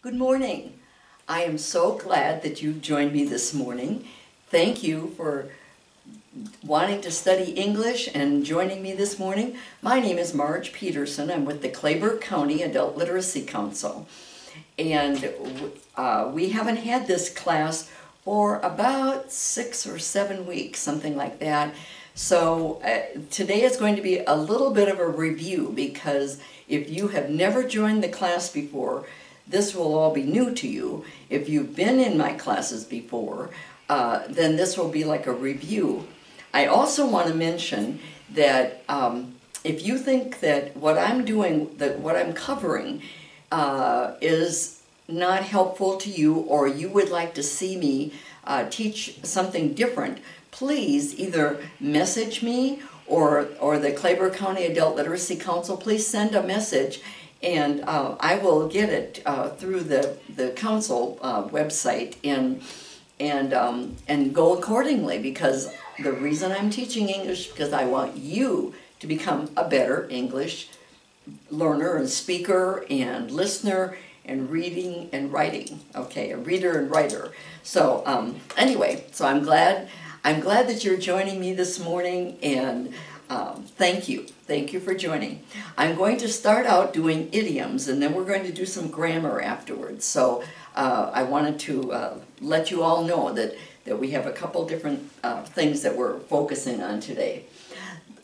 Good morning. I am so glad that you've joined me this morning. Thank you for wanting to study English and joining me this morning. My name is Marge Peterson. I'm with the Claiborne County Adult Literacy Council. And we haven't had this class for about 6 or 7 weeks, something like that. So today is going to be a little bit of a review, because if you have never joined the class before, this will all be new to you. If you've been in my classes before, then this will be like a review. I also want to mention that if you think that what I'm doing, that what I'm covering is not helpful to you, or you would like to see me teach something different, please either message me or the Claiborne County Adult Literacy Council. Please send a message, and I will get it through the council website and go accordingly, because the reason I'm teaching English, because I want you to become a better English learner and speaker and listener and reading and writing. Okay, a reader and writer. So anyway, so I'm glad that you're joining me this morning, and thank you for joining. I'm going to start out doing idioms, and then we're going to do some grammar afterwards. So I wanted to let you all know that we have a couple different things that we're focusing on today.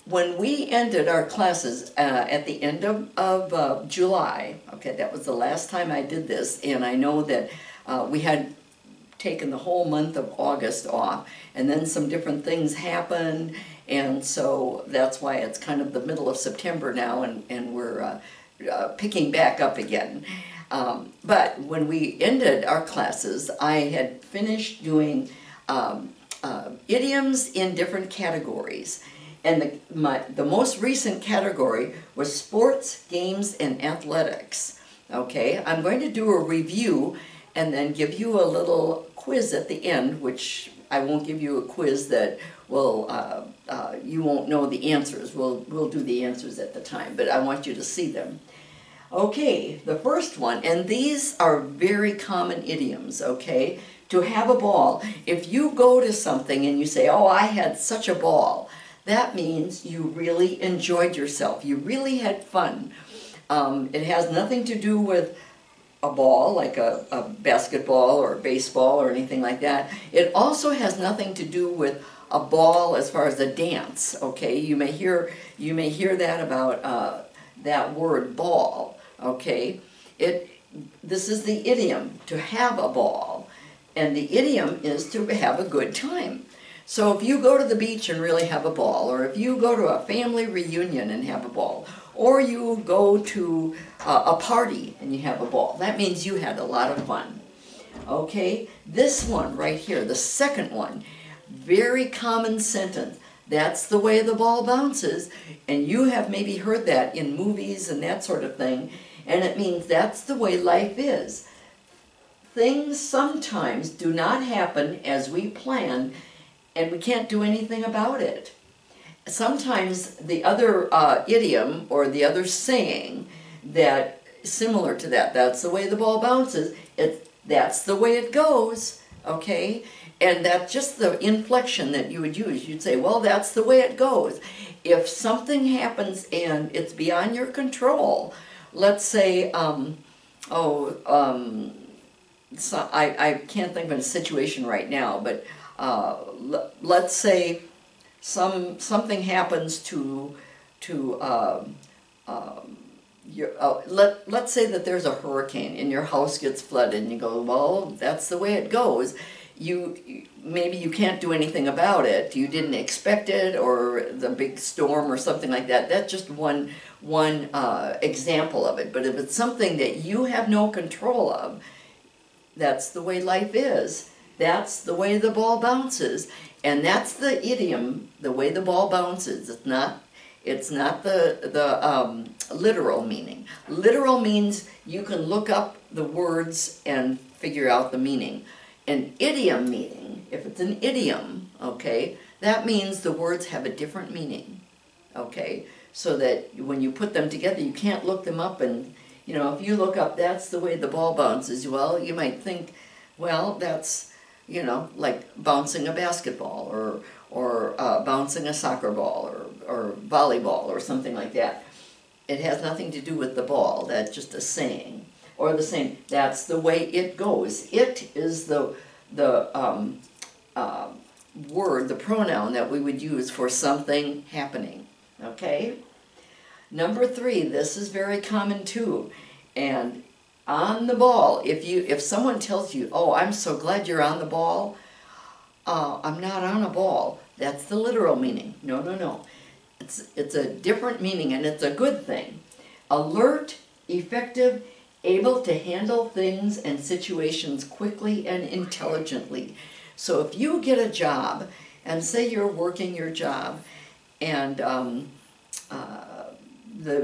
When we ended our classes at the end of July, okay, that was the last time I did this, and I know that we had taken the whole month of August off, and then some different things happened, and so that's why it's kind of the middle of September now, and we're picking back up again. But when we ended our classes, I had finished doing idioms in different categories. And the most recent category was sports, games, and athletics. Okay, I'm going to do a review and then give you a little quiz at the end, which I won't give you a quiz that will, you won't know the answers. We'll do the answers at the time, but I want you to see them. Okay, the first one, and these are very common idioms, okay? To have a ball. If you go to something and you say, oh, I had such a ball, that means you really enjoyed yourself. You really had fun. It has nothing to do with a ball, like a basketball or a baseball or anything like that. It also has nothing to do with a ball as far as a dance, okay? You may hear that about that word ball, okay? This is the idiom, to have a ball. And the idiom is to have a good time. So if you go to the beach and really have a ball, or if you go to a family reunion and have a ball, or you go to a party and you have a ball, that means you had a lot of fun. Okay, this one right here, the second one, very common sentence. That's the way the ball bounces, and you have maybe heard that in movies and that sort of thing, and it means that's the way life is. Things sometimes do not happen as we plan, and we can't do anything about it. Sometimes the other idiom or the other saying that similar to that, that's the way the ball bounces, that's the way it goes, okay? And that's just the inflection that you would use. You'd say, well, that's the way it goes. If something happens and it's beyond your control, let's say, so I can't think of a situation right now, but let's say something happens let's say that there's a hurricane and your house gets flooded, and you go, well, that's the way it goes. Maybe you can't do anything about it. You didn't expect it, or the big storm or something like that. That's just one example of it. But if it's something that you have no control of, that's the way life is. That's the way the ball bounces. And that's the idiom, the way the ball bounces. It's not the literal meaning. Literal means you can look up the words and figure out the meaning. An idiom meaning, if it's an idiom, okay, that means the words have a different meaning, okay? So that when you put them together, you can't look them up and You know, if you look up, that's the way the ball bounces, well, you might think, well, that's, you know, like bouncing a basketball or bouncing a soccer ball or volleyball or something like that. It has nothing to do with the ball, that's just a saying. Or the same, that's the way it goes. It is the word, the pronoun that we would use for something happening, okay? Number 3, this is very common too, and on the ball, if someone tells you, oh, I'm so glad you're on the ball, I'm not on a ball, that's the literal meaning. No, no, no. It's a different meaning, and it's a good thing. Alert, effective, able to handle things and situations quickly and intelligently. So if you get a job, and say you're working your job, and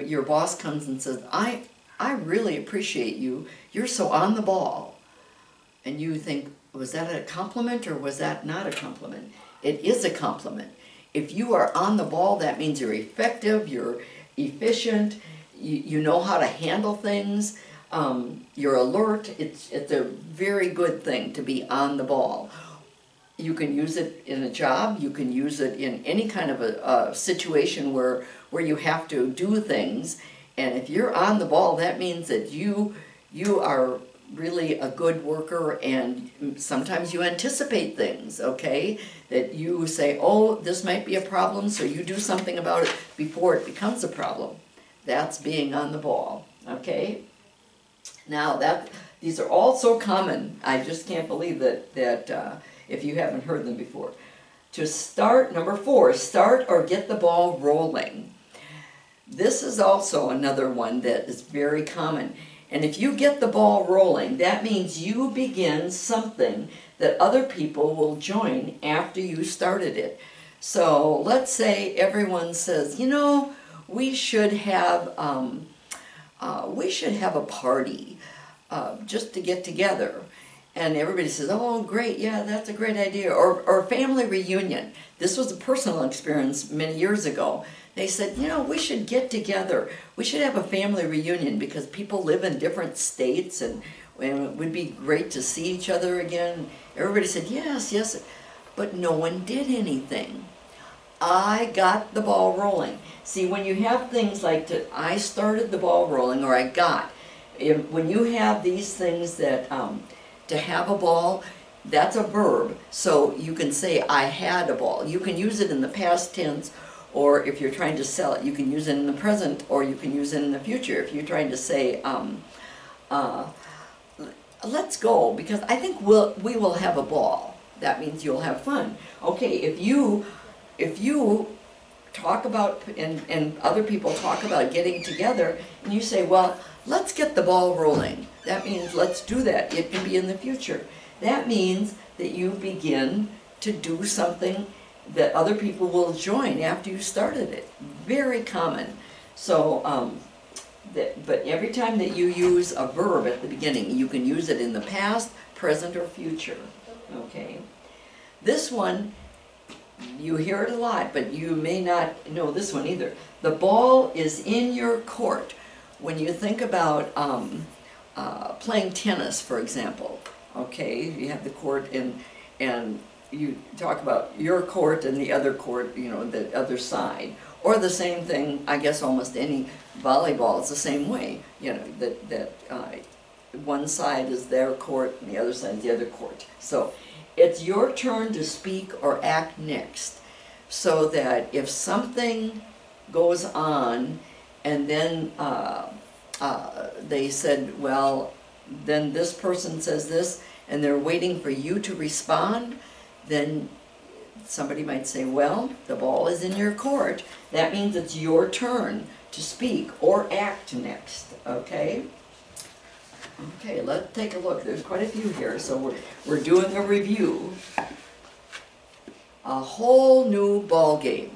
your boss comes and says, I really appreciate you, you're so on the ball. And you think, was that a compliment or was that not a compliment? It is a compliment. If you are on the ball, that means you're effective, you're efficient, you know how to handle things, you're alert. It's a very good thing to be on the ball. You can use it in a job, you can use it in any kind of a situation where you have to do things, and if you're on the ball, that means that you are really a good worker, and sometimes you anticipate things, okay? That you say, oh, this might be a problem, so you do something about it before it becomes a problem. That's being on the ball, okay? Now, these are all so common, I just can't believe that if you haven't heard them before. To start, number 4, start or get the ball rolling. This is also another one that is very common. And if you get the ball rolling, that means you begin something that other people will join after you started it. So let's say everyone says, you know, we should have a party just to get together. And everybody says, oh, great, yeah, that's a great idea. Or family reunion. This was a personal experience many years ago. They said, you know, we should get together. We should have a family reunion because people live in different states and it would be great to see each other again. Everybody said, yes, yes, but no one did anything. I got the ball rolling. See, when you have things like I started the ball rolling, or I got, when you have these things that, to have a ball, that's a verb. So you can say, I had a ball. You can use it in the past tense, or if you're trying to sell it, you can use it in the present, or you can use it in the future. If you're trying to say, let's go, because I think we will have a ball. That means you'll have fun. Okay, if you talk about, and other people talk about getting together, and you say, well, let's get the ball rolling. That means let's do that. It can be in the future. That means that you begin to do something that other people will join after you started it. Very common. So, but every time that you use a verb at the beginning, you can use it in the past, present, or future. Okay? This one, you hear it a lot, but you may not know this one either. The ball is in your court. When you think about playing tennis, for example, okay, you have the court and you talk about your court and the other court, you know, the other side. Or the same thing, I guess almost any volleyball is the same way, you know, that one side is their court and the other side is the other court. So it's your turn to speak or act next, so that if something goes on and then they said, well, then this person says this, and they're waiting for you to respond, then somebody might say, well, the ball is in your court. That means it's your turn to speak or act next, okay? Okay, let's take a look. There's quite a few here, so we're doing a review. A whole new ball game.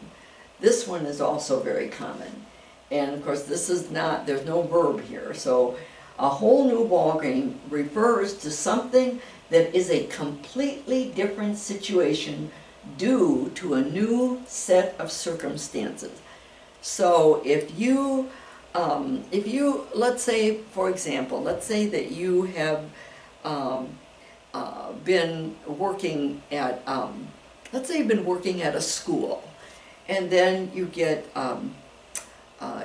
This one is also very common. And of course, this is not, there's no verb here. So a whole new ball game refers to something that is a completely different situation due to a new set of circumstances. So if you if you, let's say, for example, let's say that you have um, been working at, let's say you've been working at a school, and then you get,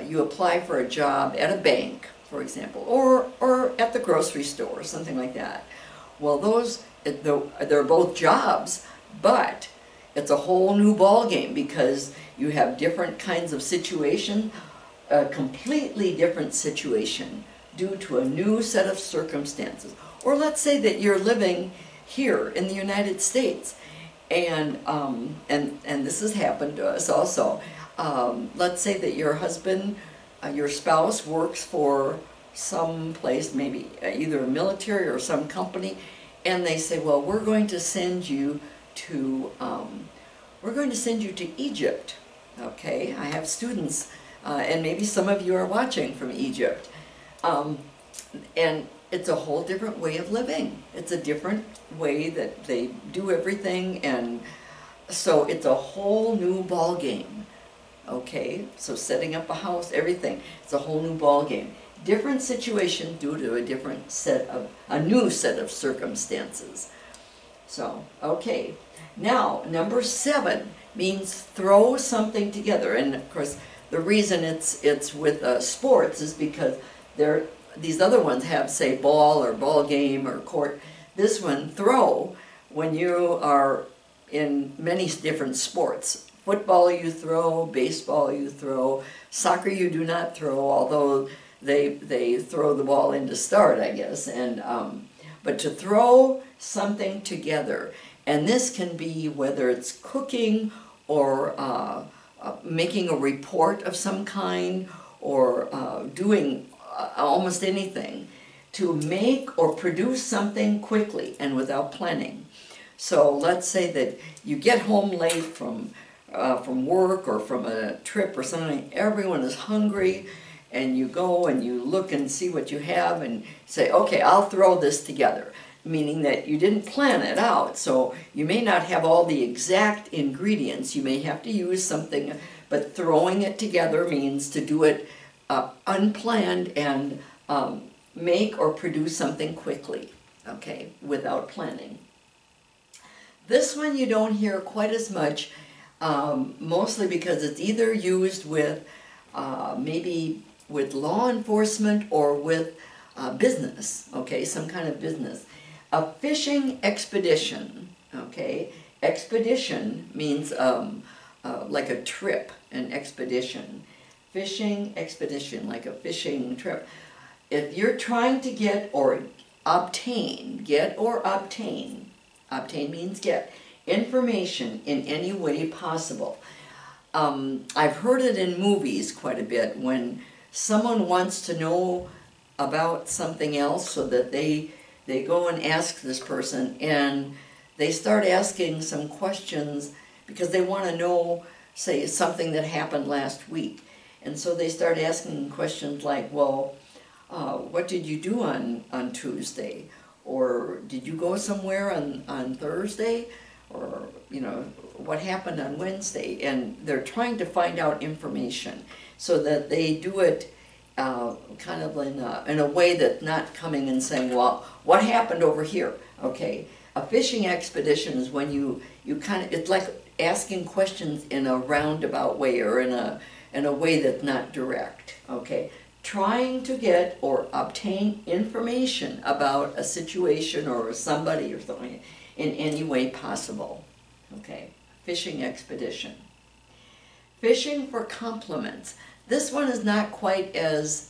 you apply for a job at a bank, for example, or at the grocery store, or something like that. Well, they're both jobs, but it's a whole new ball game because you have different kinds of situation, a completely different situation due to a new set of circumstances. Or let's say that you're living here in the United States, and this has happened to us also. Let's say that your husband, your spouse works for some place, maybe either a military or some company, and they say, well, we're going to send you to Egypt. Okay, I have students, and maybe some of you are watching from Egypt, and it's a whole different way of living. It's a different way that they do everything, and so it's a whole new ball game. Okay, so setting up a house, everything, it's a whole new ball game. Different situation due to a new set of circumstances. So, okay. Now, number 7 means throw something together. And of course, the reason it's with sports is because these other ones have, say, ball or ball game or court. This one, throw, when you are in many different sports. Football you throw, baseball you throw, soccer you do not throw, although they throw the ball in to start, I guess. And but to throw something together, and this can be whether it's cooking or making a report of some kind or doing almost anything, to make or produce something quickly and without planning. So let's say that you get home late from work or from a trip or something, everyone is hungry, and you go and you look and see what you have and say, okay, I'll throw this together, meaning that you didn't plan it out. So you may not have all the exact ingredients, you may have to use something, but throwing it together means to do it unplanned and make or produce something quickly, okay, without planning. This one you don't hear quite as much, mostly because it's either used with maybe with law enforcement or with business, okay, some kind of business. A fishing expedition, okay, expedition means like a trip, an expedition. Fishing expedition, like a fishing trip. If you're trying to get or obtain means get, information in any way possible. I've heard it in movies quite a bit when someone wants to know about something else, so that they go and ask this person, and they start asking some questions because they want to know, say, something that happened last week. And so they start asking questions like, well, what did you do on Tuesday? Or did you go somewhere on Thursday? Or, you know, what happened on Wednesday? And they're trying to find out information so that they do it kind of in a way that's not coming and saying, well, what happened over here? Okay, a fishing expedition is when you kind of, it's like asking questions in a roundabout way or in a way that's not direct, okay? Trying to get or obtain information about a situation or somebody or something in any way possible, okay? Fishing expedition. Fishing for compliments. This one is not quite as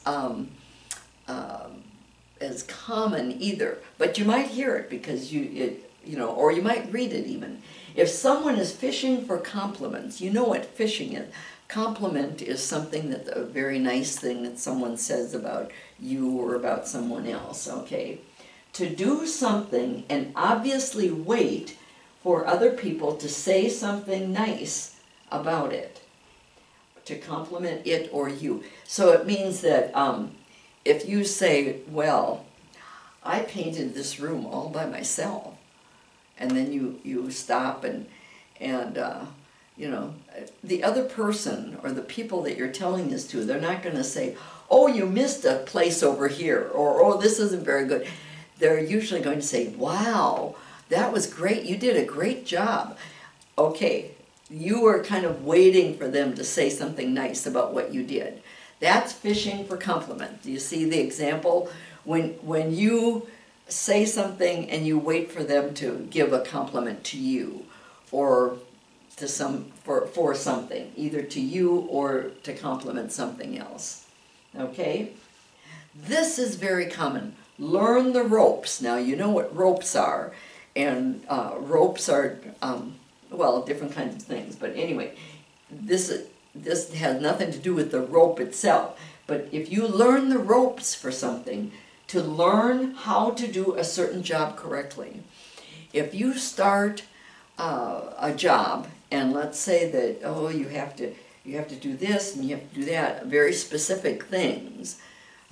common either, but you might hear it because you know, or you might read it even. If someone is fishing for compliments, you know what fishing is. Compliment is something that's a very nice thing that someone says about you or about someone else, okay? To do something and obviously wait for other people to say something nice about it, to compliment it or you. So it means that if you say, well, I painted this room all by myself, and then you stop and you know, the other person or the people that you're telling this to, they're not going to say, oh, you missed a place over here, or oh, this isn't very good, they're usually going to say, wow, that was great, you did a great job. Okay, you were kind of waiting for them to say something nice about what you did. That's fishing for compliment. Do you see the example? When you say something and you wait for them to give a compliment to you, or to for something, either to you or to compliment something else. Okay? This is very common. Learn the ropes. Now you know what ropes are, and ropes are well, different kinds of things. But anyway, this has nothing to do with the rope itself. But if you learn the ropes for something, to learn how to do a certain job correctly, if you start a job, and let's say that, oh, you have to do this and you have to do that, very specific things.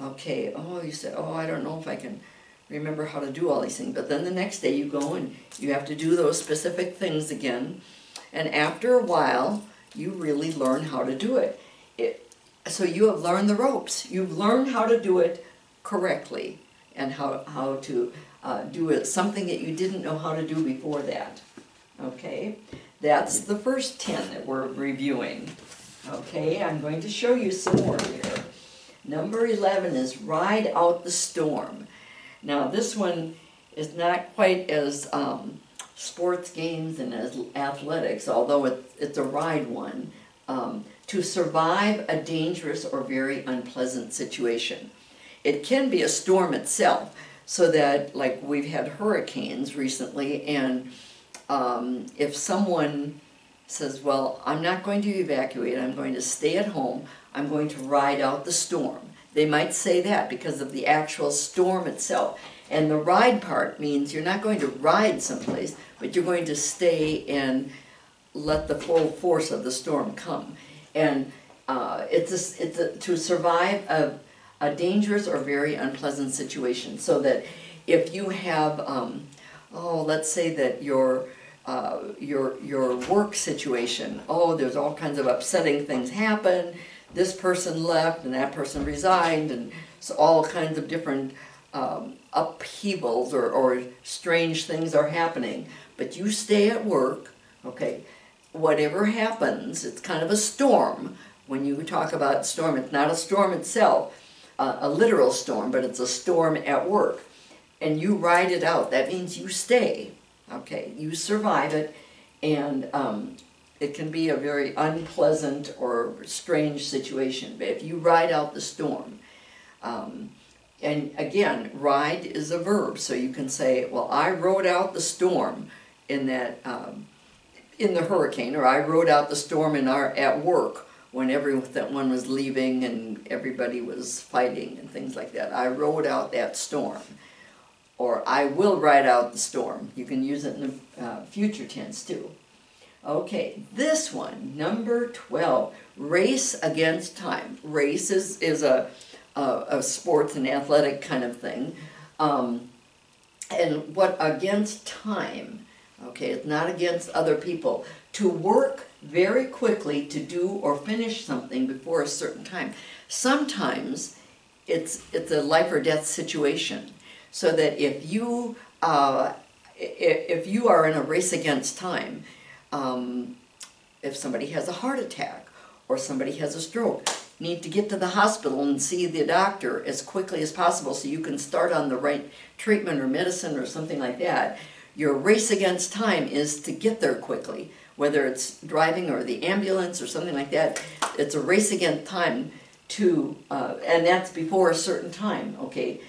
Okay, oh, you say, oh, I don't know if I can remember how to do all these things. But then the next day you go and you have to do those specific things again. And after a while, you really learn how to do it. So you have learned the ropes. You've learned how to do it correctly, and how to do it, something that you didn't know how to do before that. Okay, that's the first 10 that we're reviewing. Okay, I'm going to show you some more here. Number 11 is ride out the storm. Now this one is not quite as sports games and as athletics, although it's a ride one. To survive a dangerous or very unpleasant situation. It can be a storm itself, so that, like, we've had hurricanes recently, and if someone says, well, I'm not going to evacuate, I'm going to stay at home, I'm going to ride out the storm. They might say that because of the actual storm itself. And the ride part means you're not going to ride someplace, but you're going to stay and let the full force of the storm come. And it's to survive a dangerous or very unpleasant situation. So that if you have, let's say that your work situation, there's all kinds of upsetting things happen, this person left and that person resigned, and so all kinds of different upheavals or strange things are happening, but you stay at work, okay, whatever happens, it's kind of a storm. When you talk about storm, it's not a storm itself, a literal storm, but it's a storm at work. And you ride it out. That means you stay, okay? You survive it, and it can be a very unpleasant or strange situation. But if you ride out the storm, and again, ride is a verb, so you can say, well, I rode out the storm in that, in the hurricane, or I rode out the storm at work when everyone was leaving and everybody was fighting and things like that. I rode out that storm. Or I will ride out the storm. You can use it in the future tense too. Okay, this one, number 12, race against time. Race is a sports and athletic kind of thing. And what against time? Okay, it's not against other people. To work very quickly to do or finish something before a certain time. Sometimes it's a life or death situation. So that if you are in a race against time, if somebody has a heart attack or somebody has a stroke, you need to get to the hospital and see the doctor as quickly as possible so you can start on the right treatment or medicine or something like that. Your race against time is to get there quickly, whether it's driving or the ambulance or something like that. It's a race against time to, and that's before a certain time, okay?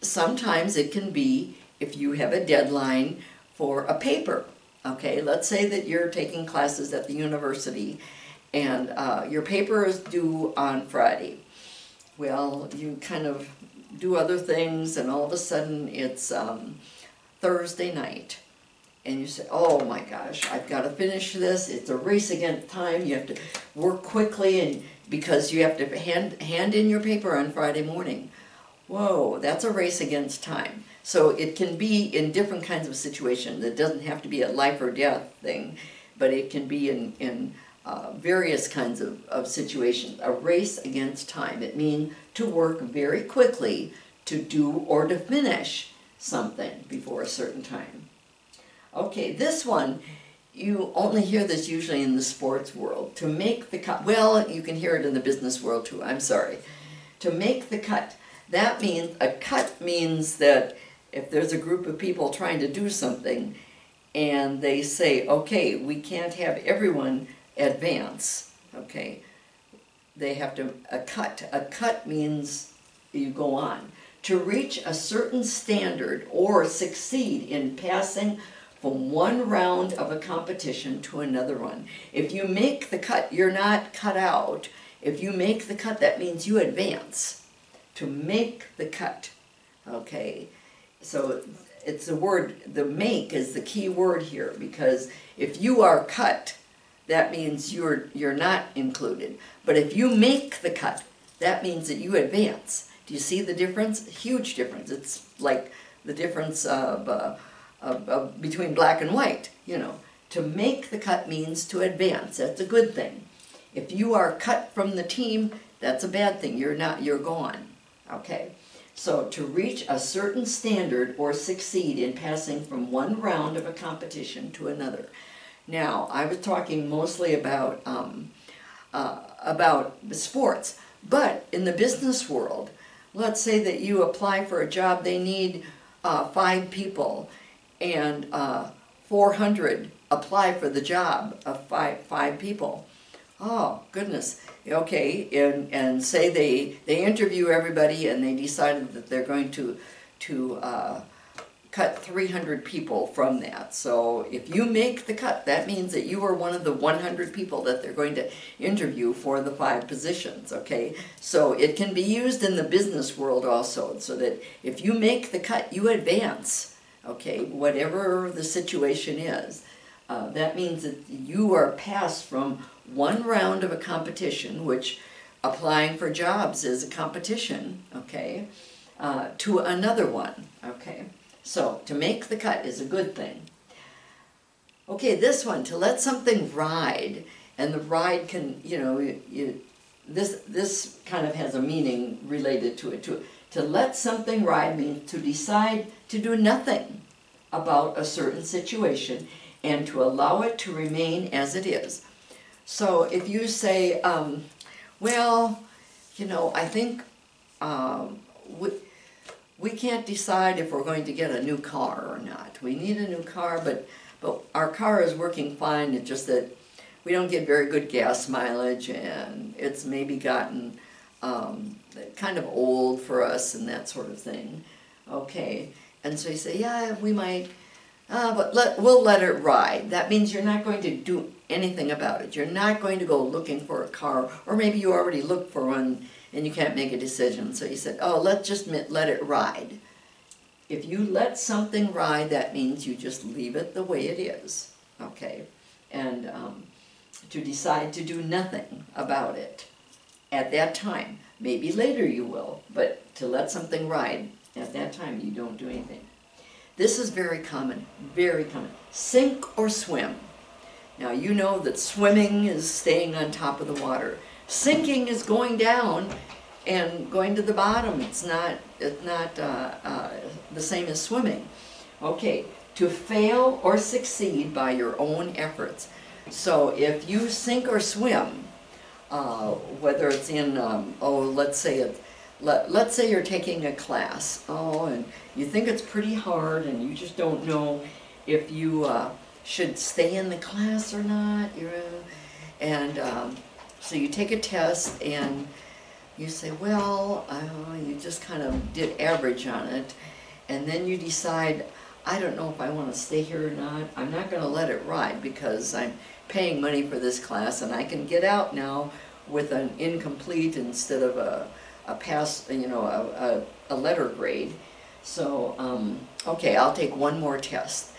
Sometimes it can be if you have a deadline for a paper, okay? Let's say that you're taking classes at the university and your paper is due on Friday. Well, you kind of do other things and all of a sudden it's Thursday night. And you say, oh my gosh, I've got to finish this. It's a race against time. You have to work quickly and because you have to hand in your paper on Friday morning. Whoa, that's a race against time. So it can be in different kinds of situations. It doesn't have to be a life or death thing, but it can be in various kinds of situations. A race against time. It means to work very quickly to do or to finish something before a certain time. Okay, this one, you only hear this usually in the sports world. To make the cut, well, you can hear it in the business world too, I'm sorry. To make the cut, that means, a cut means that if there's a group of people trying to do something and they say, okay, we can't have everyone advance, okay, they have to, a cut means you go on. To reach a certain standard or succeed in passing from one round of a competition to another one. If you make the cut, you're not cut out. If you make the cut, that means you advance. To make the cut, okay? So it's the word, the make is the key word here, because if you are cut, that means you're not included. But if you make the cut, that means that you advance. Do you see the difference? Huge difference. It's like the difference of between black and white, you know. To make the cut means to advance. That's a good thing. If you are cut from the team, that's a bad thing. You're gone. Okay? So to reach a certain standard or succeed in passing from one round of a competition to another. Now, I was talking mostly about the sports, but in the business world, let's say that you apply for a job, they need 5 people, and 400 apply for the job of five people. Oh, goodness. Okay, and say they interview everybody and they decided that they're going to cut 300 people from that. So if you make the cut, that means that you are one of the 100 people that they're going to interview for the 5 positions, okay? So it can be used in the business world also, so that if you make the cut, you advance, okay, whatever the situation is. That means that you are passed from one round of a competition, which applying for jobs is a competition, okay, to another one, okay? So, to make the cut is a good thing. Okay, this one, to let something ride, and the ride can, you know, this kind of has a meaning related to it. To let something ride means to decide to do nothing about a certain situation and to allow it to remain as it is. So, if you say, well, you know, I think we can't decide if we're going to get a new car or not. We need a new car, but our car is working fine. It's just that we don't get very good gas mileage, and it's maybe gotten kind of old for us and that sort of thing. Okay, and so you say, yeah, we might, but we'll let it ride. That means you're not going to do anything about it. You're not going to go looking for a car, or maybe you already looked for one and you can't make a decision. So you said, oh, let's just let it ride. If you let something ride, that means you just leave it the way it is, okay? And to decide to do nothing about it at that time. Maybe later you will, but to let something ride, at that time you don't do anything. This is very common, very common. Sink or swim. Now you know that swimming is staying on top of the water. Sinking is going down and going to the bottom. It's not the same as swimming. Okay, to fail or succeed by your own efforts. So if you sink or swim, whether it's in, let's say you're taking a class, and you think it's pretty hard and you just don't know if you should stay in the class or not, so you take a test and you say, well, you just kind of did average on it, and then you decide, I don't know if I want to stay here or not. I'm not going to let it ride because I'm paying money for this class, and I can get out now with an incomplete instead of a pass, a letter grade. So, okay, I'll take one more test,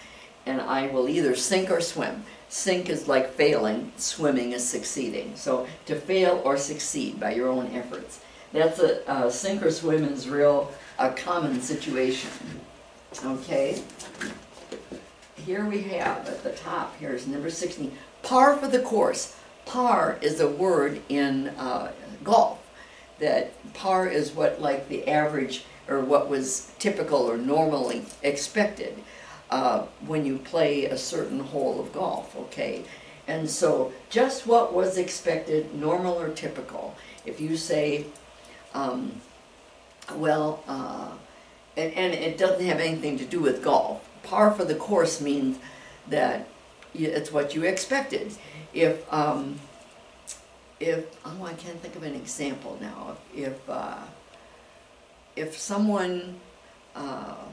and I will either sink or swim. Sink is like failing, swimming is succeeding. So to fail or succeed by your own efforts. That's a sink or swim is a common situation. Okay. Here we have at the top, here's number 16, par for the course. par is a word in golf. That par is what, like, the average, or what was typical or normally expected when you play a certain hole of golf, okay? And so just what was expected, normal or typical. If you say, well, and it doesn't have anything to do with golf. Par for the course means that it's what you expected. If oh, I can't think of an example now. If someone, oh,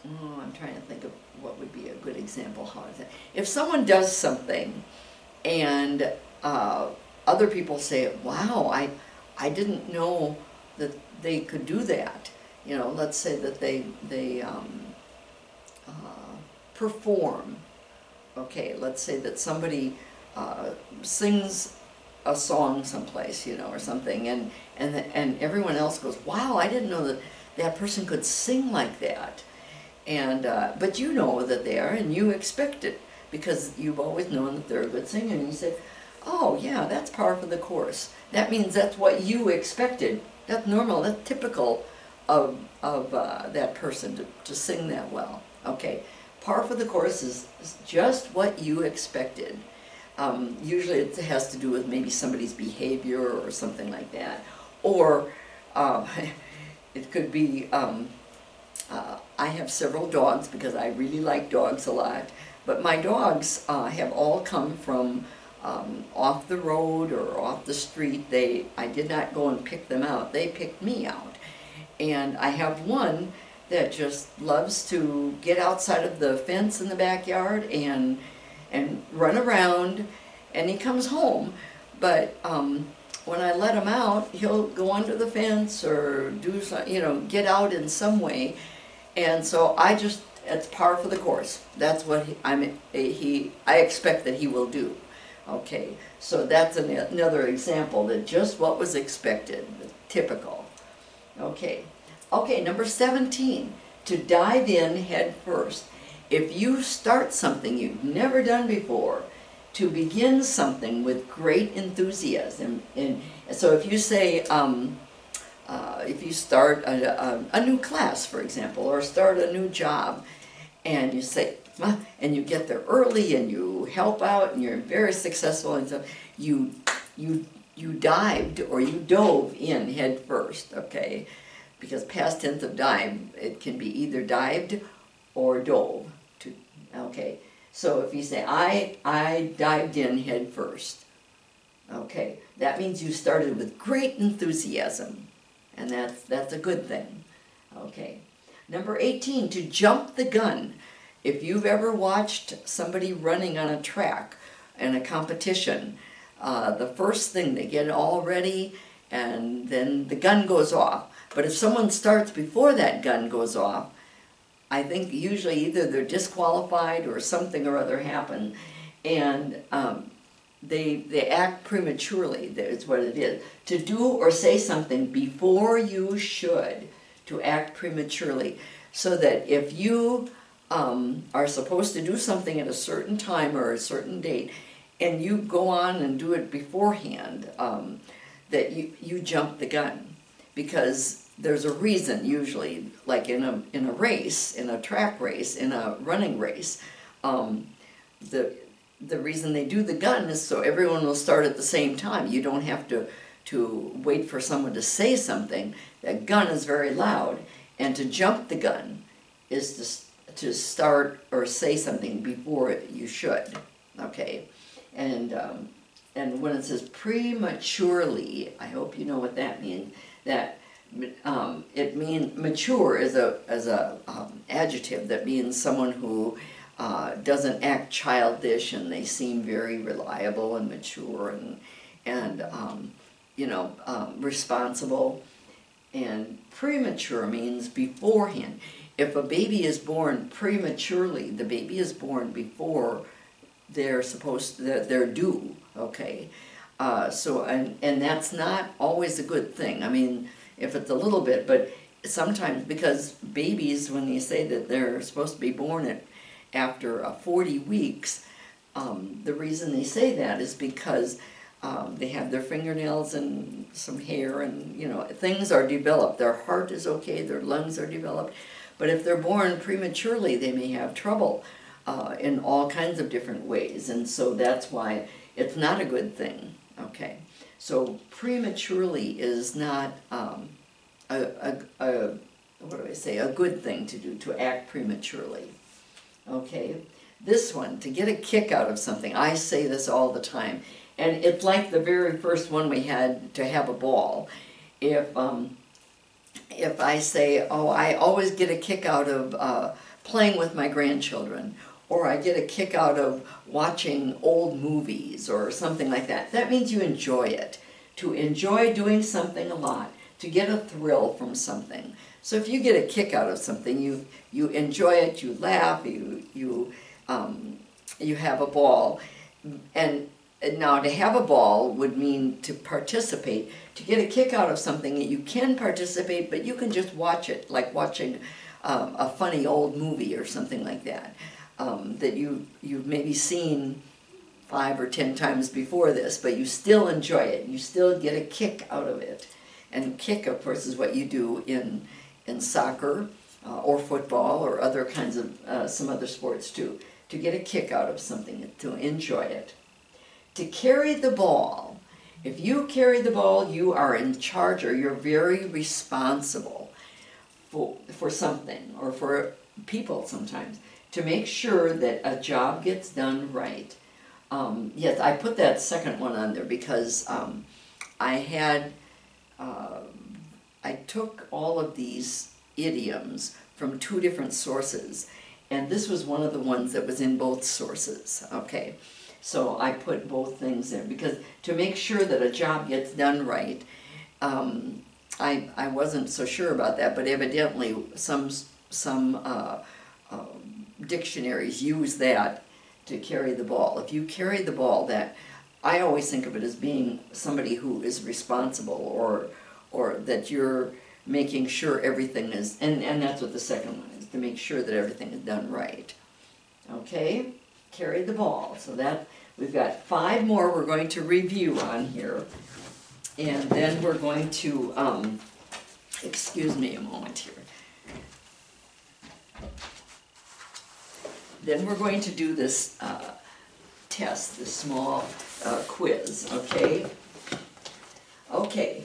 I'm trying to think of what would be a good example. How is that? If someone does something, and other people say, "Wow, I didn't know that they could do that." You know, let's say that they perform. Okay, let's say that somebody sings a song someplace, you know, or something, and everyone else goes, "Wow, I didn't know that that person could sing like that." And but you know that they are, and you expect it because you've always known that they're a good singer, and you say, "Oh yeah, that's par for the course." That means that's what you expected. That's normal. That's typical of that person to sing that well. Okay, par for the course is just what you expected. Usually it has to do with maybe somebody's behavior or something like that. Or it could be, I have several dogs because I really like dogs a lot, but my dogs have all come from off the road or off the street. I did not go and pick them out, they picked me out. And I have one that just loves to get outside of the fence in the backyard and run around, and he comes home. But when I let him out, he'll go under the fence or do some, you know, get out in some way. And so it's par for the course. That's what I expect that he will do. Okay, so that's another example that just what was expected, typical. Okay, number 17, to dive in head first. If you start something you've never done before, to begin something with great enthusiasm. And so if you say, if you start a new class, for example, or start a new job, and you say, and you get there early and you help out and you're very successful, and so you dived or you dove in head first, okay? Because past tense of dive, it can be either dived or dove. Okay, so if you say, I dived in head first, okay, that means you started with great enthusiasm, and that's a good thing. Okay, number 18, to jump the gun. If you've ever watched somebody running on a track in a competition, the first thing, they get all ready and then the gun goes off. But if someone starts before that gun goes off, I think usually either they're disqualified or something or other happened, and they act prematurely. That's what it is. To do or say something before you should, to act prematurely, so that if you are supposed to do something at a certain time or a certain date, and you go on and do it beforehand, that you jump the gun, because there's a reason usually, like in a race, in a track race, in a running race, the reason they do the gun is so everyone will start at the same time. You don't have to wait for someone to say something. That gun is very loud, and to jump the gun is to start or say something before you should. Okay, and when it says prematurely, I hope you know what that means. That it means mature as a adjective that means someone who doesn't act childish, and they seem very reliable and mature and responsible. And premature means beforehand. If a baby is born prematurely, the baby is born before they're due. Okay, so and that's not always a good thing. I mean, if it's a little bit, but sometimes, because babies, when you say that they're supposed to be born after 40 weeks, The reason they say that is because they have their fingernails and some hair, and things are developed. Their heart is okay, their lungs are developed, but if they're born prematurely, they may have trouble in all kinds of different ways, and so that's why it's not a good thing. Okay, so prematurely is not what do I say, a good thing to do, to act prematurely. Okay, this one, to get a kick out of something, I say this all the time, and it's like the very first one we had, to have a ball. If I say, oh, I always get a kick out of playing with my grandchildren, or I get a kick out of watching old movies or something like that, that means you enjoy it. To enjoy doing something a lot, to get a thrill from something. So if you get a kick out of something, you enjoy it, you laugh, you have a ball. And now to have a ball would mean to participate. To get a kick out of something, you can participate, but you can just watch it, like watching a funny old movie or something like that, that you've maybe seen 5 or 10 times before this, but you still enjoy it. You still get a kick out of it. And kick, of course, is what you do in soccer or football or other kinds of some other sports too. To get a kick out of something, to enjoy it. To carry the ball. If you carry the ball, you are in charge, or you're very responsible for something, or for people sometimes, to make sure that a job gets done right. Yes, I put that second one on there because I took all of these idioms from 2 different sources, and this was one of the ones that was in both sources. Okay, so I put both things in because to make sure that a job gets done right. I wasn't so sure about that, but evidently some dictionaries use that to carry the ball. If you carry the ball, that I always think of it as being somebody who is responsible, or that you're making sure everything is, and that's what the second one is, to make sure that everything is done right. Okay, carry the ball. So that, we've got 5 more we're going to review on here, and then we're going to, excuse me a moment here. Then we're going to do this test, this small quiz, okay? Okay,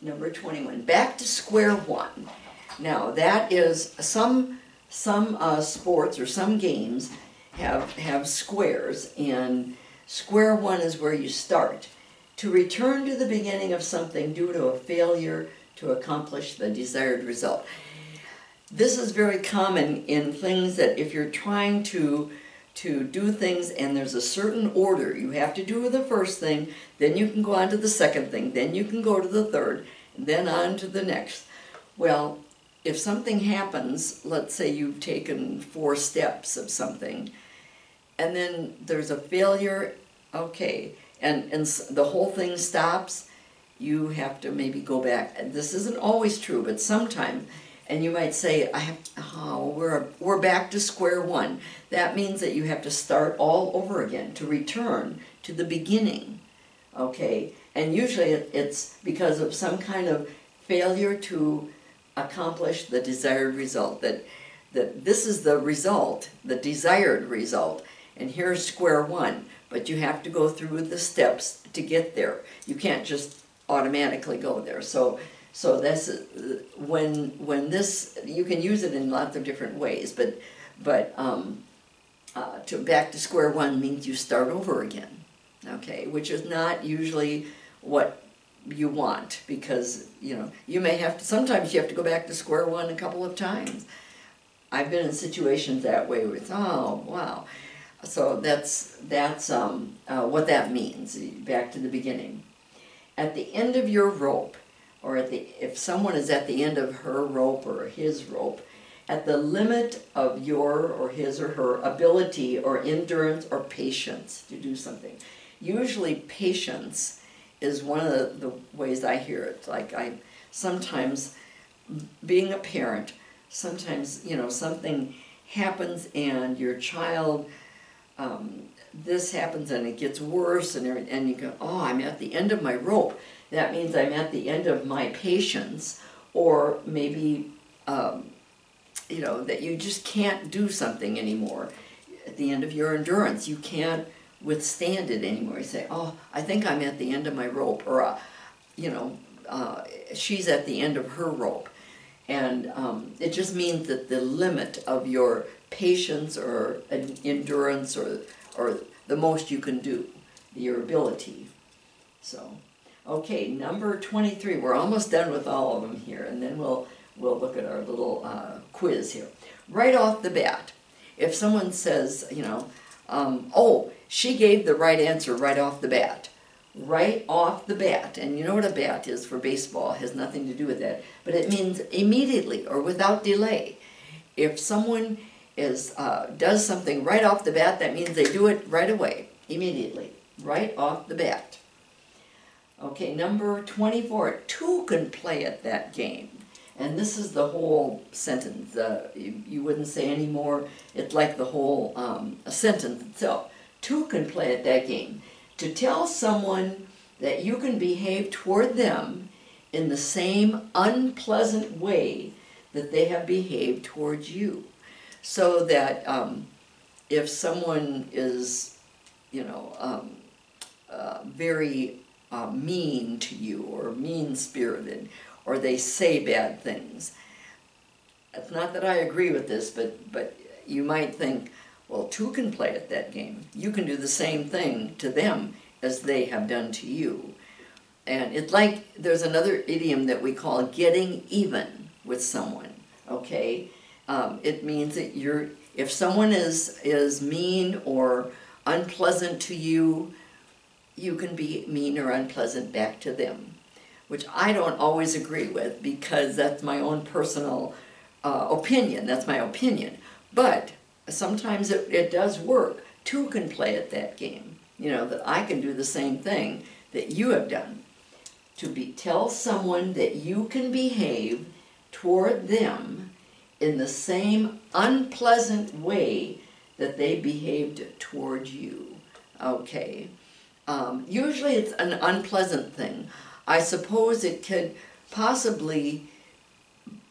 number 21, back to square one. Now that is, some sports or some games have squares, and square one is where you start. To return to the beginning of something due to a failure to accomplish the desired result. This is very common in things that if you're trying to do things and there's a certain order, you have to do the first thing, then you can go on to the second thing, then you can go to the third, and then on to the next. Well, if something happens, let's say you've taken 4 steps of something, and then there's a failure, okay, and the whole thing stops, you have to maybe go back. This isn't always true, but sometimes. And you might say, we're back to square one. That means that you have to start all over again, to return to the beginning, okay? And usually it's because of some kind of failure to accomplish the desired result, that this is the result, the desired result, and here's square one, but you have to go through the steps to get there. You can't just automatically go there. So that's when this, you can use it in lots of different ways, but to back to square one means you start over again, okay, which is not usually what you want, because you may have to, sometimes you have to go back to square one a couple of times. I've been in situations that way where it's, oh wow, so that's what that means, back to the beginning. At the end of your rope, or if someone is at the end of her rope or his rope, at the limit of your or his or her ability or endurance or patience to do something. Usually patience is one of the ways I hear it. Like sometimes, being a parent, sometimes something happens and your child this happens and it gets worse, and you go, oh, I'm at the end of my rope. That means I'm at the end of my patience, or maybe, you know, that you just can't do something anymore. At the end of your endurance, you can't withstand it anymore. You say, oh, I think I'm at the end of my rope, or, you know, she's at the end of her rope. And it just means that the limit of your patience or endurance or the most you can do, your ability. So, okay, number 23. We're almost done with all of them here, and then we'll look at our little quiz here. Right off the bat, if someone says, you know, oh, she gave the right answer right off the bat. Right off the bat, and you know what a bat is for baseball, it has nothing to do with that, but it means immediately or without delay. If someone does something right off the bat, that means they do it right away, immediately, right off the bat. Okay, number 24, two can play at that game. And this is the whole sentence. You wouldn't say any more. It's like the whole sentence itself. Two can play at that game. To tell someone that you can behave toward them in the same unpleasant way that they have behaved towards you. So that if someone is, you know, very mean to you or mean-spirited, or they say bad things, it's not that I agree with this, but you might think, well, two can play at that game. You can do the same thing to them as they have done to you. And it's like there's another idiom that we call getting even with someone, okay? It means that if someone is mean or unpleasant to you, you can be mean or unpleasant back to them, which I don't always agree with because that's my own personal opinion. That's my opinion. But sometimes it does work. Two can play at that game. You know, that I can do the same thing that you have done. Tell someone that you can behave toward them in the same unpleasant way that they behaved toward you. Okay. Usually it's an unpleasant thing. I suppose it could possibly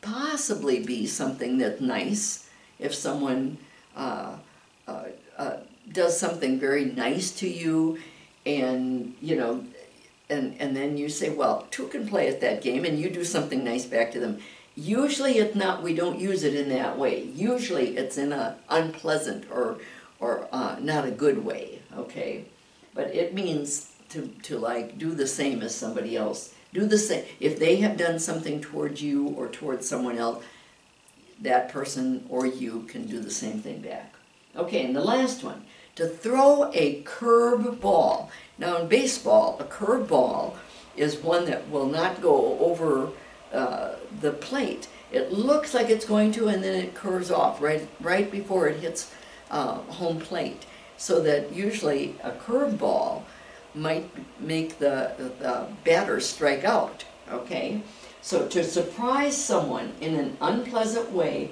be something that's nice. If someone does something very nice to you, and you know, and then you say, well, two can play at that game, and you do something nice back to them. Usually it's not, we don't use it in that way. Usually it's in an unpleasant or not a good way, okay? But it means to like do the same as somebody else. Do the same. If they have done something towards you or towards someone else, that person or you can do the same thing back. Okay, and the last one, to throw a curve ball. Now in baseball, a curve ball is one that will not go over the plate. It looks like it's going to, and then it curves off right before it hits home plate. So that usually a curve ball might make the batter strike out, okay? So to surprise someone in an unpleasant way,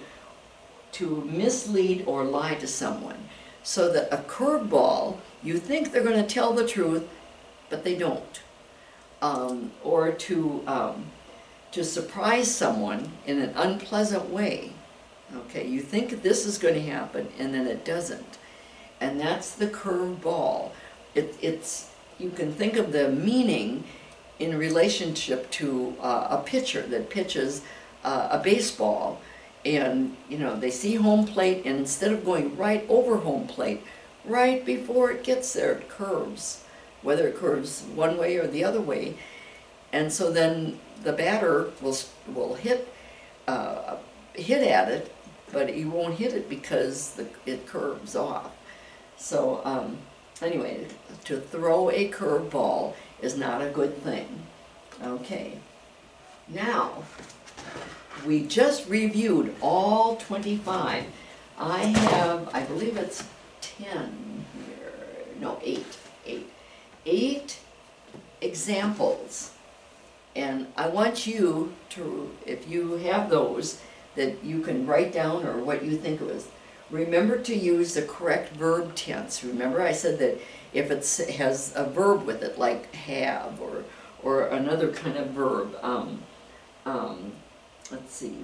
to mislead or lie to someone, so that a curveball, you think they're going to tell the truth, but they don't. Or to surprise someone in an unpleasant way, okay? You think this is going to happen, and then it doesn't. And that's the curveball. You can think of the meaning in relationship to a pitcher that pitches a baseball, and you know, they see home plate, and instead of going right over home plate, right before it gets there, it curves, whether it curves one way or the other way. And so then the batter will hit at it, but he won't hit it because it curves off. So anyway, to throw a curveball is not a good thing. Okay, now we just reviewed all 25. I believe it's 10 here, no, 8 examples. And I want you to, if you have those, that you can write down, or what you think it was, remember to use the correct verb tense. Remember I said that if it has a verb with it, like have or another kind of verb, let's see,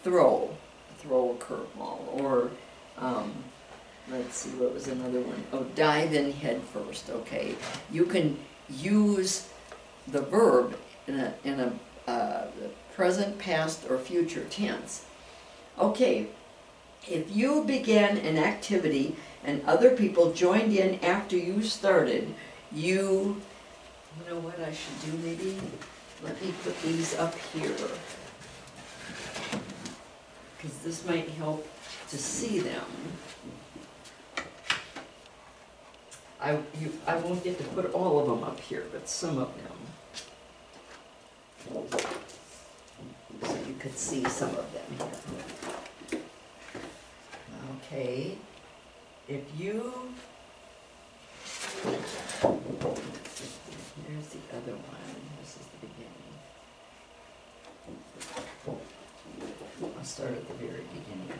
throw a curveball, or let's see, what was another one? Oh, dive in head first. Okay, you can use the verb in a present, past, or future tense. Okay, if you began an activity and other people joined in after you started, you know what I should do maybe? Let me put these up here, because this might help to see them. I won't get to put all of them up here, but some of them. So you could see some of them here. Okay, if you, here's the other one, this is the beginning. I'll start at the very beginning here.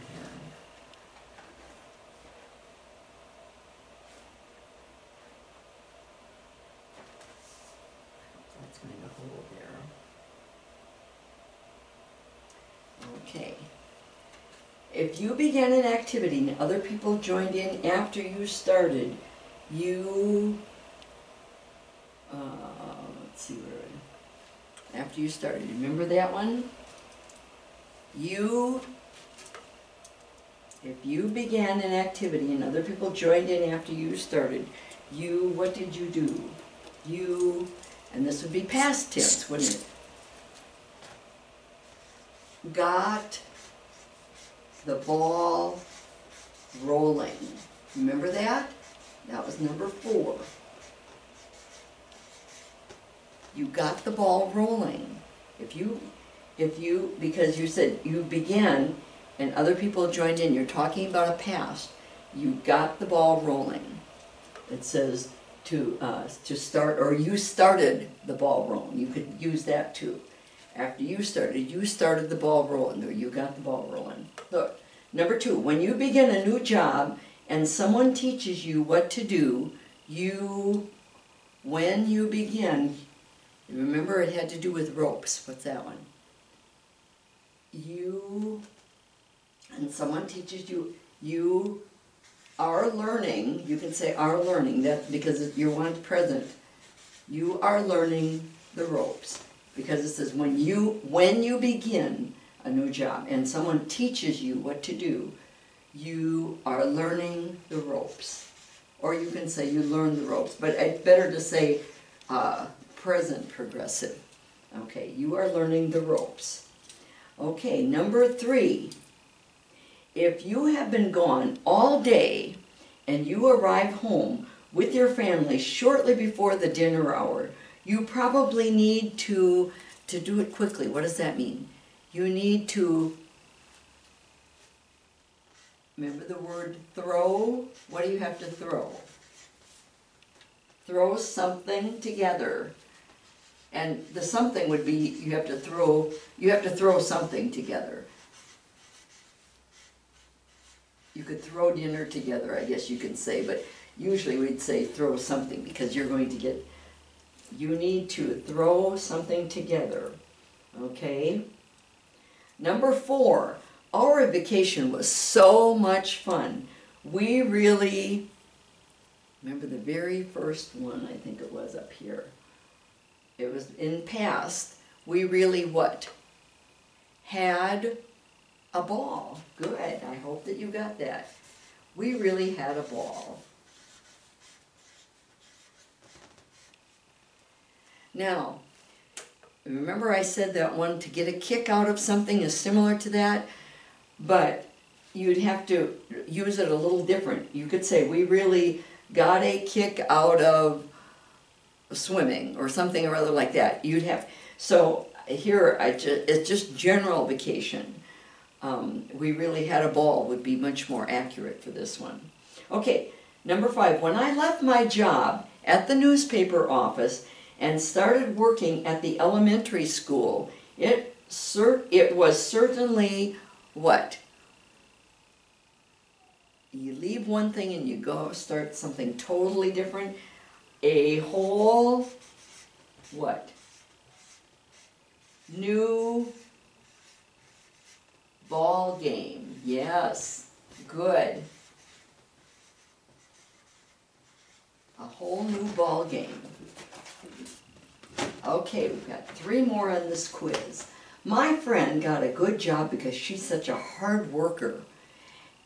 That's going to hold there. Okay. If you began an activity and other people joined in after you started, you, let's see where, after you started, remember that one? If you began an activity and other people joined in after you started, what did you do? And this would be past tense, wouldn't it? Got the ball rolling. Remember that? That was number 4. You got the ball rolling. If you, because you said you began and other people joined in, you're talking about a past, you got the ball rolling. It says to start, or you started the ball rolling. You could use that too. After you started the ball rolling, or you got the ball rolling. Look, number 2, when you begin a new job and someone teaches you what to do, when you begin, remember it had to do with ropes. What's that one? And someone teaches you, you are learning, you can say are learning, that because you want present, you are learning the ropes. Because it says when you begin a new job and someone teaches you what to do, you are learning the ropes. Or you can say you learn the ropes, but it's better to say present progressive. Okay, you are learning the ropes. Okay, number 3. If you have been gone all day and you arrive home with your family shortly before the dinner hour, you probably need to do it quickly. What does that mean? You need to, remember the word throw? What do you have to throw? Throw something together. And the something would be you have to throw something together. You could throw dinner together, I guess you could say, but usually we'd say throw something because you're going to get, you need to throw something together, okay? Number 4, our vacation was so much fun. We really, remember the very first one, I think it was up here. It was in past. We really what? Had a ball. Good. I hope that you got that. We really had a ball. Now, remember I said that one to get a kick out of something is similar to that, but you'd have to use it a little different. You could say, we really got a kick out of swimming or something or other like that. You'd have, so here it's just general vacation. We really had a ball would be much more accurate for this one. Okay, number 5, when I left my job at the newspaper office and started working at the elementary school, it was certainly what? you leave one thing and you go start something totally different. A whole, what? New ball game. Yes, good. A whole new ball game. Okay, we've got 3 more on this quiz. My friend got a good job because she's such a hard worker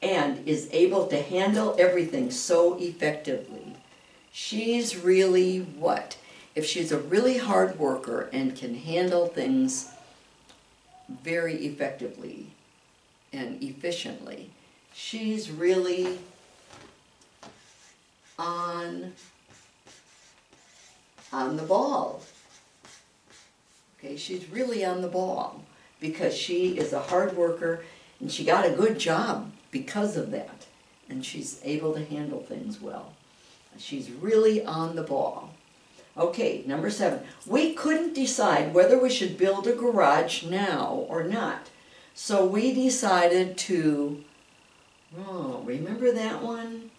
and is able to handle everything so effectively. She's really what? If she's a really hard worker and can handle things very effectively and efficiently, she's really on the ball. Okay, she's really on the ball because she is a hard worker and she got a good job because of that. And she's able to handle things well. She's really on the ball. Okay, number 7. We couldn't decide whether we should build a garage now or not. So we decided to, oh, remember that one?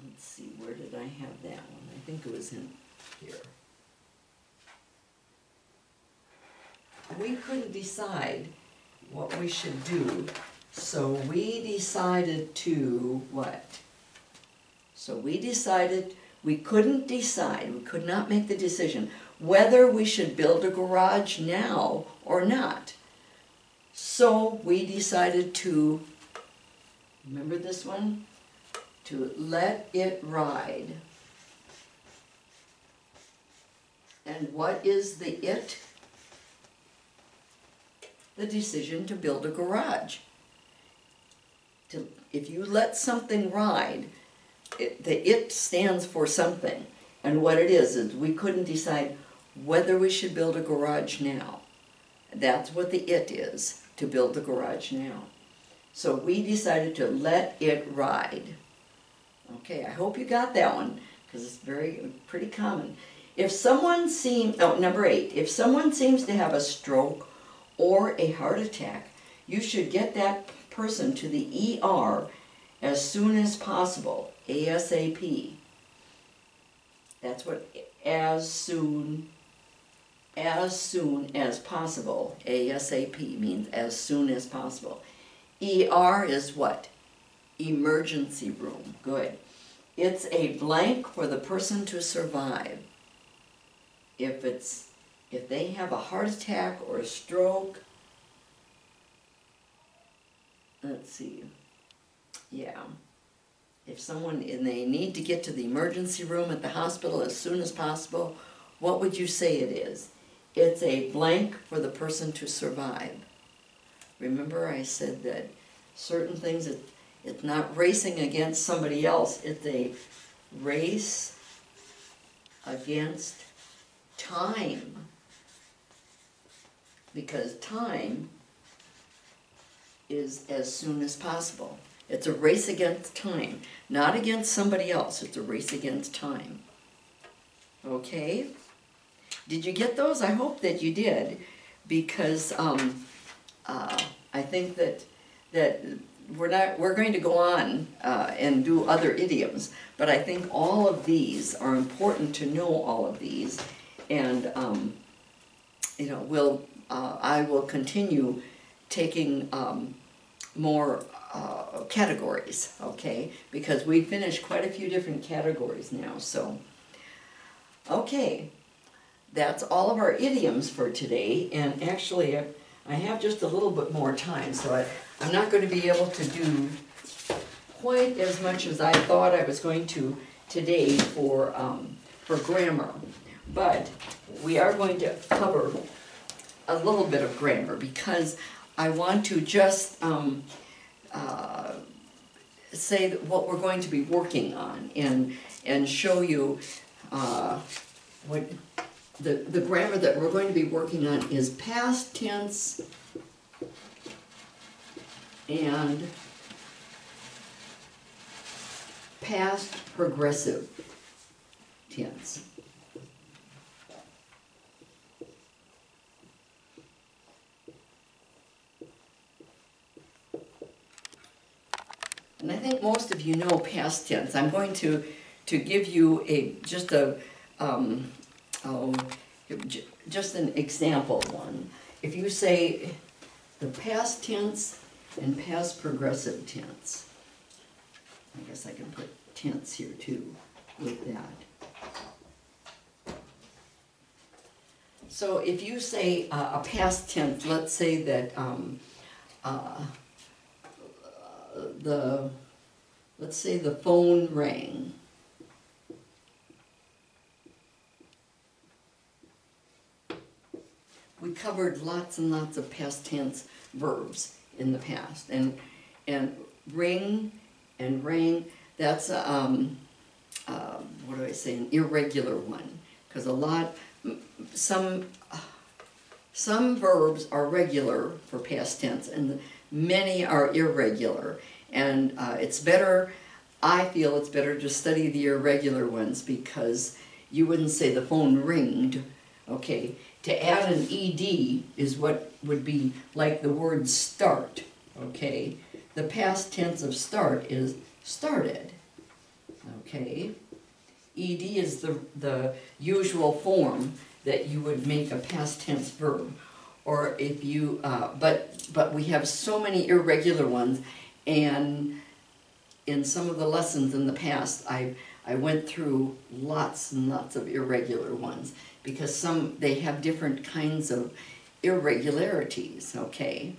Let's see, where did I have that one? I think it was in here. We couldn't decide what we should do, so we decided to what? So we decided we couldn't decide, we could not make the decision whether we should build a garage now or not. So we decided to, remember this one? To let it ride. And what is the it? The decision to build a garage. If you let something ride, the it stands for something. And what it is we couldn't decide whether we should build a garage now. That's what the it is, to build the garage now. So we decided to let it ride. Okay, I hope you got that one, because it's pretty common. If someone seems, number 8, if someone seems to have a stroke or a heart attack, you should get that person to the ER as soon as possible, ASAP. That's what as soon as possible, ASAP means as soon as possible. ER is what? Emergency room. Good. It's a blank for the person to survive. If they have a heart attack or a stroke, let's see, yeah. If someone, and they need to get to the emergency room at the hospital as soon as possible, what would you say it is? It's a blank for the person to survive. Remember I said that certain things, it's not racing against somebody else, it's a race against time. Because time is as soon as possible. It's a race against time, not against somebody else. It's a race against time. Okay? Did you get those? I hope that you did, because I think that we're going to go on and do other idioms, but I think all of these are important to know, all of these, and I will continue taking more categories, okay? Because we finished quite a few different categories now, so. Okay, that's all of our idioms for today, and actually I have just a little bit more time, so I'm not going to be able to do quite as much as I thought I was going to today for grammar. But we are going to cover a little bit of grammar because I want to just say that what we're going to be working on and show you what the grammar that we're going to be working on is past tense and past progressive tense. And I think most of you know past tense. I'm going to give you just a oh, just an example one. If you say the past tense and past progressive tense, I guess I can put tense here too with that. So if you say a past tense, let's say that let's say the phone rang. We covered lots and lots of past tense verbs in the past, and ring and rang, that's what do I say, an irregular one, because some verbs are regular for past tense and many are irregular, and it's better, I feel it's better to study the irregular ones, because you wouldn't say the phone ringed, okay? To add an ed is what would be like the word start, okay? The past tense of start is started, okay? Ed is the usual form that you would make a past tense verb. Or if you, but we have so many irregular ones, and in some of the lessons in the past, I went through lots and lots of irregular ones, because they have different kinds of irregularities, okay?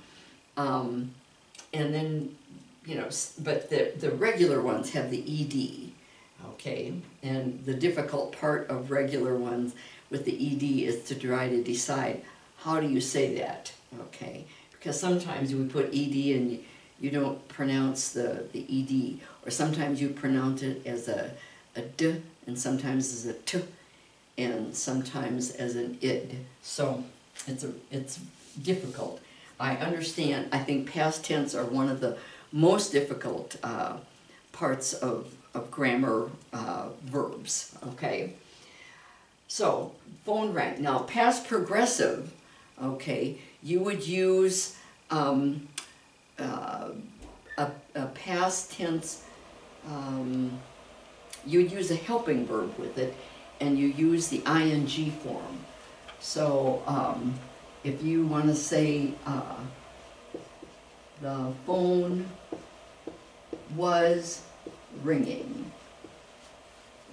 And then, you know, but the regular ones have the ed, okay? And the difficult part of regular ones with the ed is to try to decide, how do you say that, okay? Because sometimes we put ed and you don't pronounce the ed, or sometimes you pronounce it as a d, and sometimes as a t, and sometimes as an id. So it's difficult. I understand. I think past tense are one of the most difficult parts of grammar verbs, okay? So, phone rang. Now, past progressive, okay, you would use a past tense, you'd use a helping verb with it, and you use the ing form. So, if you want to say the phone was ringing,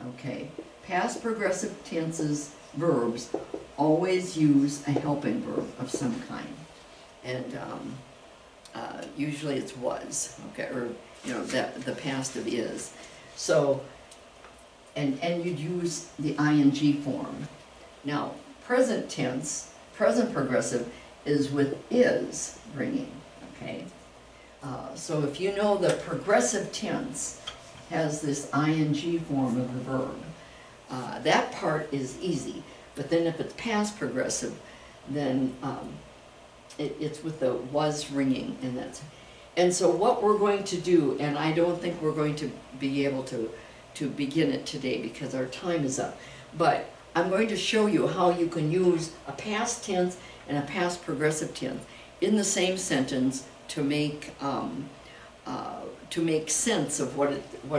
okay, past progressive tenses verbs always use a helping verb of some kind, and usually it's was, okay, or you know, that the past of is. So, and you'd use the ing form. Now, present tense, present progressive, is with is ringing, okay? So if you know the progressive tense has this ing form of the verb, that part is easy. But then if it's past progressive, then it's with the was ringing, and so what we're going to do, and I don't think we're going to be able to begin it today because our time is up, but I'm going to show you how you can use a past tense and a past progressive tense in the same sentence to make sense of what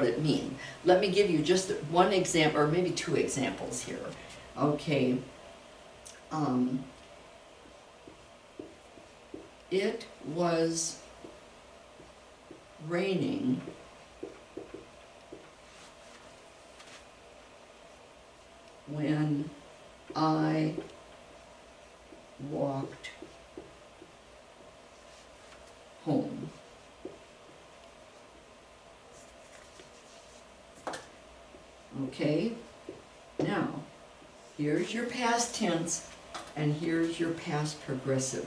it means. Let me give you just one example, or maybe two examples here. Okay. It was raining when I walked home. Okay, now here's your past tense and here's your past progressive.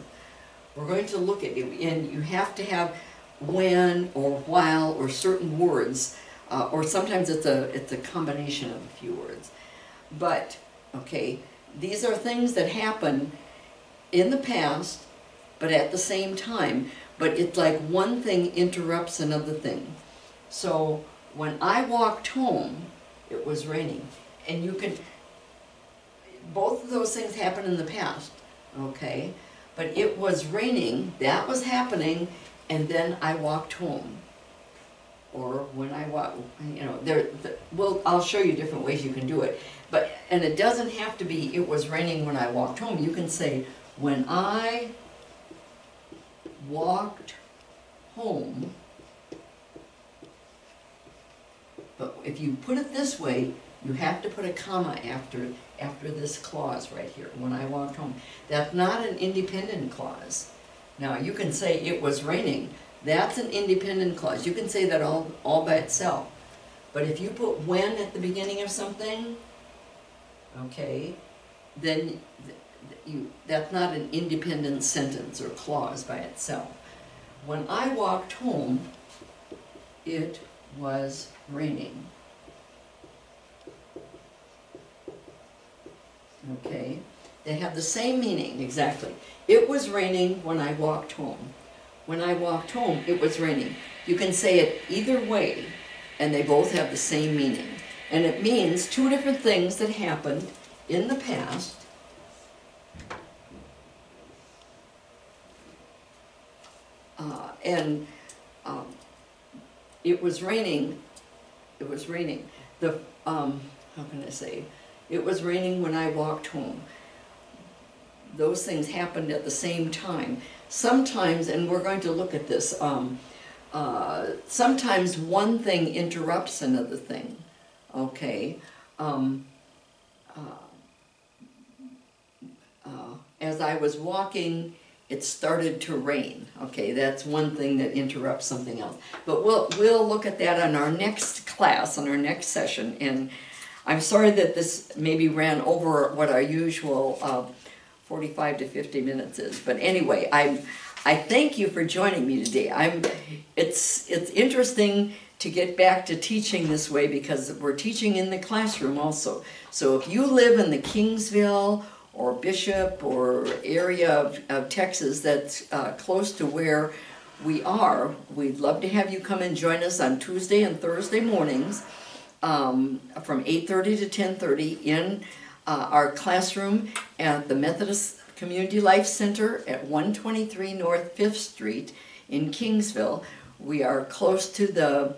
We're going to look at it, and you have to have when or while or certain words, or sometimes it's a combination of a few words. But, okay, these are things that happen in the past, but at the same time, but it's like one thing interrupts another thing. So, when I walked home, it was raining. And you can, both of those things happen in the past, okay? But it was raining, that was happening, and then I walked home. or when I walk, you know, I'll show you different ways you can do it. But, and it doesn't have to be, it was raining when I walked home. You can say, when I walked home. But if you put it this way, you have to put a comma after this clause right here, when I walked home. That's not an independent clause. Now, you can say it was raining. That's an independent clause. You can say that all by itself. But if you put when at the beginning of something, okay, then that's not an independent sentence or clause by itself. When I walked home, it was raining. Okay, they have the same meaning, exactly. It was raining when I walked home. When I walked home, it was raining. You can say it either way, and they both have the same meaning. And it means two different things that happened in the past. It was raining. It was raining. How can I say? It was raining when I walked home. Those things happened at the same time. Sometimes, and we're going to look at this, sometimes one thing interrupts another thing, okay? As I was walking, it started to rain. Okay, that's one thing that interrupts something else. But we'll look at that on our next class, on our next session. And I'm sorry that this maybe ran over what our usual 45 to 50 minutes is. But anyway, I thank you for joining me today. It's interesting to get back to teaching this way because we're teaching in the classroom also. So if you live in the Kingsville or Bishop or area of Texas that's close to where we are, we'd love to have you come and join us on Tuesday and Thursday mornings from 8:30 to 10:30 in our classroom at the Methodist Community Life Center at 123 North 5th Street in Kingsville. We are close to the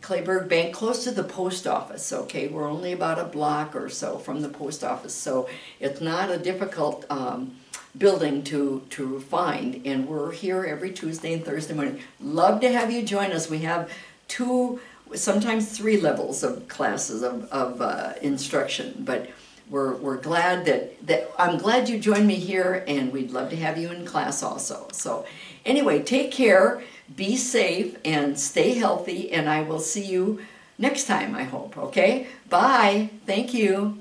Clayburgh Bank, close to the post office, okay? We're only about a block or so from the post office, so it's not a difficult building to find, and we're here every Tuesday and Thursday morning. Love to have you join us. We have 2, sometimes 3 levels of classes of instruction, but we're glad that I'm glad you joined me here, and we'd love to have you in class also. So anyway, take care. Be safe and stay healthy, and I will see you next time, I hope, okay? Bye. Thank you.